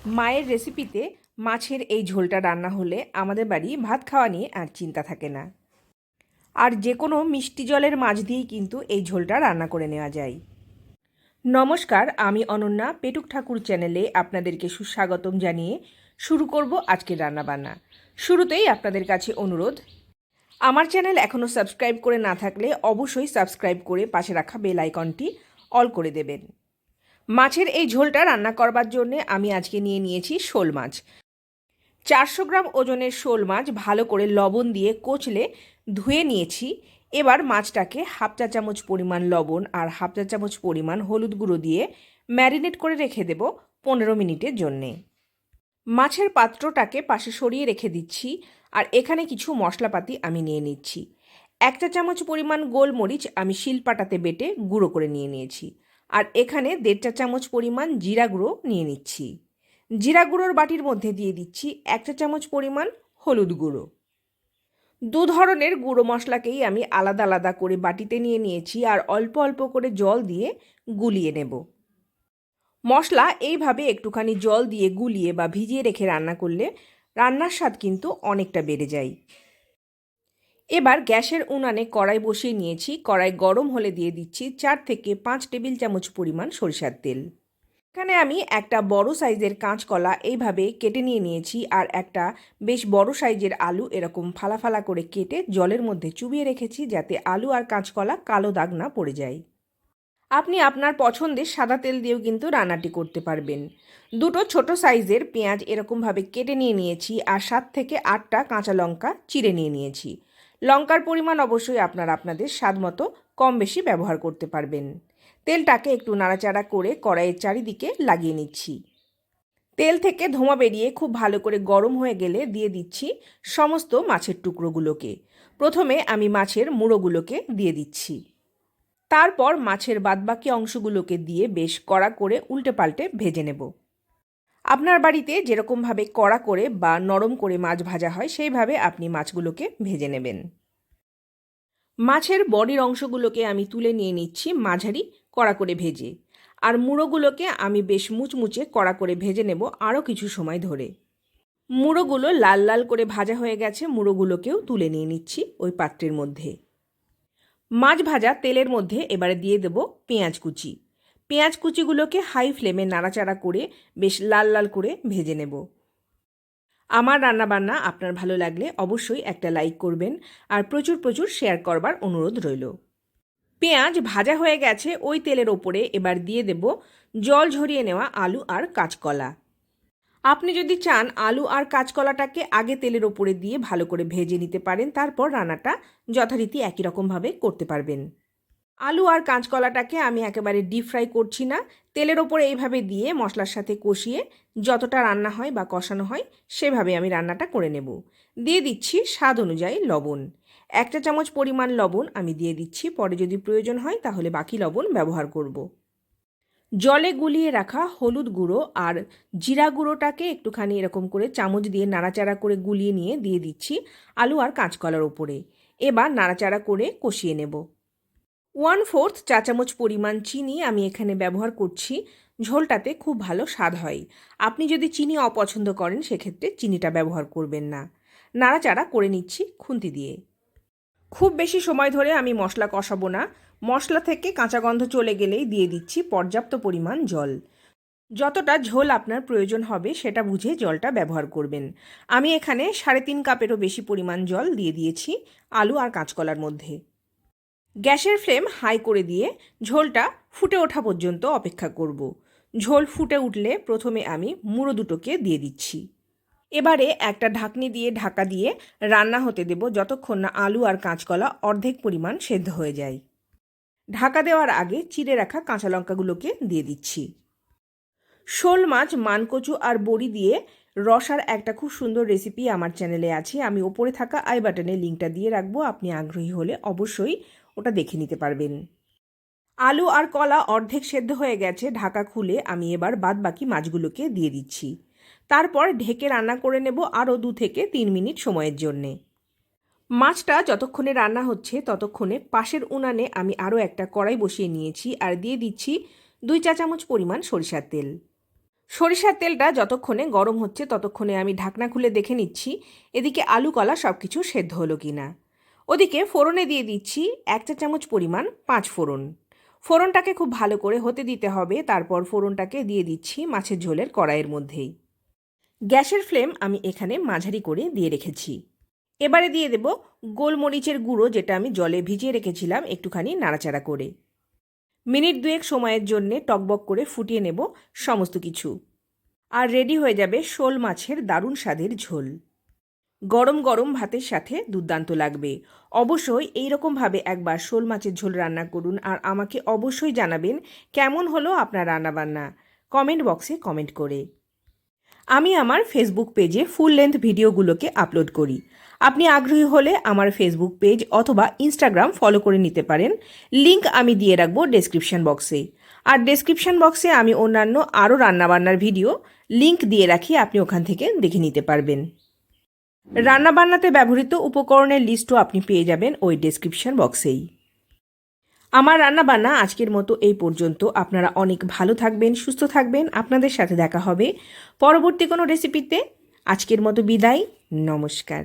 মায়ের রেসিপিতে মাছের এই ঝোলটা রান্না হলে আমাদের বাড়ি ভাত খাওয়া নিয়ে আর চিন্তা থাকে না। আর যে কোনো মিষ্টি জলের মাছ দিয়েই কিন্তু এই ঝোলটা রান্না করে নেওয়া যায়। নমস্কার, আমি অনন্যা পেটুক ঠাকুর চ্যানেলে আপনাদেরকে সুস্বাগতম জানিয়ে শুরু করব আজকের রান্নাবান্না। শুরুতেই আপনাদের কাছে অনুরোধ, আমার চ্যানেল এখনও সাবস্ক্রাইব করে না থাকলে অবশ্যই সাবস্ক্রাইব করে পাশে রাখা বেল আইকনটি অল করে দেবেন। মাছের এই ঝোলটা রান্না করবার জন্যে আমি আজকে নিয়েছি শোল মাছ। 400 গ্রাম ওজনের শোল মাছ ভালো করে লবণ দিয়ে কচলে ধুয়ে নিয়েছি। এবার মাছটাকে হাফ চা চামচ পরিমাণ লবণ আর হাফ চা চামচ পরিমাণ হলুদ গুঁড়ো দিয়ে ম্যারিনেট করে রেখে দেব 15 মিনিটের জন্যে। মাছের পাত্রটাকে পাশে সরিয়ে রেখে দিচ্ছি। আর এখানে কিছু মশলাপাতি আমি নিয়ে নিচ্ছি। 1 চা চামচ পরিমাণ গোলমরিচ আমি শিলপাটাতে বেটে গুঁড়ো করে নিয়েছি। আর এখানে 1.5 চা চামচ পরিমাণ জিরা গুঁড়ো নিয়ে নিচ্ছি। জিরা গুঁড়োর বাটির মধ্যে দিয়ে দিচ্ছি 1 চা চামচ পরিমাণ হলুদ গুঁড়ো। দু ধরনের গুঁড়ো মশলাকেই আমি আলাদা আলাদা করে বাটিতে নিয়ে নিয়েছি আর অল্প অল্প করে জল দিয়ে গুলিয়ে নেব। মশলা এইভাবে একটুখানি জল দিয়ে গুলিয়ে বা ভিজিয়ে রেখে রান্না করলে রান্নার স্বাদ কিন্তু অনেকটা বেড়ে যায়। এবার গ্যাসের উনানে কড়াই বসিয়ে নিয়েছি। কড়াই গরম হলে দিয়ে দিচ্ছি 4 থেকে 5 টেবিল চামচ পরিমাণ সরিষার তেল। এখানে আমি একটা বড় সাইজের কাঁচকলা এইভাবে কেটে নিয়েছি আর একটা বেশ বড় সাইজের আলু এরকম ফালা ফালা করে কেটে জলের মধ্যে চুবিয়ে রেখেছি, যাতে আলু আর কাঁচকলা কালো দাগ না পড়ে যায়। আপনি আপনার পছন্দের সাদা তেল দিয়েও কিন্তু রান্নাটি করতে পারবেন। দুটো ছোট সাইজের পেঁয়াজ এরকমভাবে কেটে নিয়েছি আর 7 থেকে 8টা কাঁচা লঙ্কা চিড়ে নিয়েছি। লঙ্কার পরিমাণ অবশ্যই আপনাদের স্বাদ মতো কম বেশি ব্যবহার করতে পারবেন। তেলটাকে একটু নাড়াচাড়া করে কড়াইয়ের চারিদিকে লাগিয়ে নিচ্ছি। তেল থেকে ধোঁয়া বেরিয়ে খুব ভালো করে গরম হয়ে গেলে দিয়ে দিচ্ছি সমস্ত মাছের টুকরোগুলোকে। প্রথমে আমি মাছের মুড়োগুলোকে দিয়ে দিচ্ছি। তারপর মাছের বাদবাকি অংশগুলোকে দিয়ে বেশ কড়া করে উল্টে পাল্টে ভেজে নেব। আপনার বাড়িতে যেরকমভাবে কড়া করে বা নরম করে মাছ ভাজা হয় সেইভাবে আপনি মাছগুলোকে ভেজে নেবেন। মাছের বডির অংশগুলোকে আমি তুলে নিয়ে নিচ্ছি মাঝারি কড়া করে ভেজে। আর মুড়োগুলোকে আমি বেশ মুচমুচে কড়া করে ভেজে নেব আরও কিছু সময় ধরে। মুড়োগুলো লাল লাল করে ভাজা হয়ে গেছে, মুড়োগুলোকেও তুলে নিয়ে নিচ্ছি ওই পাত্রের মধ্যে। মাছ ভাজা তেলের মধ্যে এবারে দিয়ে দেব পেঁয়াজ কুচি। পেঁয়াজ কুচিগুলোকে হাই ফ্লেমে নাড়াচাড়া করে বেশ লাল লাল করে ভেজে নেব। আমার রান্নাবান্না আপনার ভালো লাগলে অবশ্যই একটা লাইক করবেন আর প্রচুর প্রচুর শেয়ার করবার অনুরোধ রইল। পেঁয়াজ ভাজা হয়ে গেছে, ওই তেলের ওপরে এবার দিয়ে দেব জল ঝরিয়ে নেওয়া আলু আর কাঁচকলা। আপনি যদি চান আলু আর কাঁচকলাটাকে আগে তেলের ওপরে দিয়ে ভালো করে ভেজে নিতে পারেন, তারপর রান্নাটা যথারীতি একই রকমভাবে করতে পারবেন। আলু আর কাঁচকলাটাকে আমি একেবারে ডিপ ফ্রাই করছি না, তেলের ওপরে এইভাবে দিয়ে মশলার সাথে কষিয়ে যতটা রান্না হয় বা কষানো হয় সেভাবে আমি রান্নাটা করে নেব। দিয়ে দিচ্ছি স্বাদ অনুযায়ী লবণ। 1 চা চামচ পরিমাণ লবণ আমি দিয়ে দিচ্ছি, পরে যদি প্রয়োজন হয় তাহলে বাকি লবণ ব্যবহার করব। জলে গুলিয়ে রাখা হলুদ গুঁড়ো আর জিরা গুঁড়োটাকে একটুখানি এরকম করে চামচ দিয়ে নাড়াচাড়া করে গুলিয়ে নিয়ে দিয়ে দিচ্ছি আলু আর কাঁচকলার ওপরে। এবার নাড়াচাড়া করে কষিয়ে নেব। 1/4 চা চামচ পরিমাণ চিনি আমি এখানে ব্যবহার করছি। ঝোলটাতে খুব ভালো স্বাদ হয়। আপনি যদি চিনি অপছন্দ করেন সেক্ষেত্রে চিনিটা ব্যবহার করবেন না। নাড়াচাড়া করে নিচ্ছি খুন্তি দিয়ে। খুব বেশি সময় ধরে আমি মশলা কষাবো না। মশলা থেকে কাঁচা গন্ধ চলে গেলেই দিয়ে দিচ্ছি পর্যাপ্ত পরিমাণ জল। যতটা ঝোল আপনার প্রয়োজন হবে সেটা বুঝে জলটা ব্যবহার করবেন। আমি এখানে 3.5 কাপেরও বেশি পরিমাণ জল দিয়ে দিয়েছি আলু আর কাঁচকলার মধ্যে। গ্যাসের ফ্লেম হাই করে দিয়ে ঝোলটা ফুটে ওঠা পর্যন্ত অপেক্ষা করব। ঝোল ফুটে উঠলে প্রথমে আমি মুড়ো দুটোকে দিয়ে দিচ্ছি। এবারে একটা ঢাকনি দিয়ে ঢাকা দিয়ে রান্না হতে দেব যতক্ষণ না আলু আর কাঁচকলা অর্ধেক পরিমাণ সেদ্ধ হয়ে যায়। ঢাকা দেওয়ার আগে চিড়ে রাখা কাঁচা লঙ্কাগুলোকে দিয়ে দিচ্ছি। শোল মাছ মানকচু আর বড়ি দিয়ে রসার একটা খুব সুন্দর রেসিপি আমার চ্যানেলে আছে। আমি ওপরে থাকা আই বাটনে লিঙ্কটা দিয়ে রাখবো, আপনি আগ্রহী হলে অবশ্যই ওটা দেখে নিতে পারবেন। আলু আর কলা অর্ধেক সেদ্ধ হয়ে গেছে, ঢাকা খুলে আমি এবার বাদ বাকি মাছগুলোকে দিয়ে দিচ্ছি। তারপর ঢেকে রান্না করে নেব আরও 2 থেকে 3 মিনিট সময়ের জন্যে। মাছটা যতক্ষণে রান্না হচ্ছে ততক্ষণে পাশের উনানে আমি আরও একটা কড়াই বসিয়ে নিয়েছি আর দিয়ে দিচ্ছি 2 চা চামচ পরিমাণ সরিষার তেল। সরিষার তেলটা যতক্ষণে গরম হচ্ছে ততক্ষণে আমি ঢাকনা খুলে দেখে নিচ্ছি এদিকে আলু কলা সব কিছু সেদ্ধ হলো কি না। ওদিকে ফোড়নে দিয়ে দিচ্ছি 1 চা চামচ পরিমাণ 5 ফোড়ন। ফোড়নটাকে খুব ভালো করে হতে দিতে হবে। তারপর ফোড়নটাকে দিয়ে দিচ্ছি মাছের ঝোলের কড়াইয়ের মধ্যেই। গ্যাসের ফ্লেম আমি এখানে মাঝারি করে দিয়ে রেখেছি। এবারে দিয়ে দেব গোলমরিচের গুঁড়ো, যেটা আমি জলে ভিজিয়ে রেখেছিলাম একটুখানি নাড়াচাড়া করে। মিনিট 2 সময়ের জন্যে টকবক করে ফুটিয়ে নেব সমস্ত কিছু। আর রেডি হয়ে যাবে শোল মাছের দারুণ স্বাদের ঝোল। গরম গরম ভাতের সাথে দুর্দান্ত লাগবে। অবশ্যই এইরকমভাবে একবার শোল মাছের ঝোল রান্না করুন আর আমাকে অবশ্যই জানাবেন কেমন হলো আপনার রান্নাবান্না, কমেন্ট বক্সে কমেন্ট করে। আমি আমার ফেসবুক পেজে ফুল লেন্থ ভিডিওগুলোকে আপলোড করি। আপনি আগ্রহী হলে আমার ফেসবুক পেজ অথবা ইনস্টাগ্রাম ফলো করে নিতে পারেন। লিংক আমি দিয়ে রাখবো ডেসক্রিপশন বক্সে। আর ডেসক্রিপশন বক্সে আমি অন্যান্য আরও রান্নাবান্নার ভিডিও লিংক দিয়ে রাখি, আপনি ওখান থেকে দেখে নিতে পারবেন। রান্নাবান্নাতে ব্যবহৃত উপকরণের লিস্টও আপনি পেয়ে যাবেন ওই ডেসক্রিপশন বক্সেই। আমার রান্নাবান্না আজকের মতো এই পর্যন্ত। আপনারা অনেক ভালো থাকবেন, সুস্থ থাকবেন। আপনাদের সাথে দেখা হবে পরবর্তী কোনো রেসিপিতে। আজকের মতো বিদায়, নমস্কার।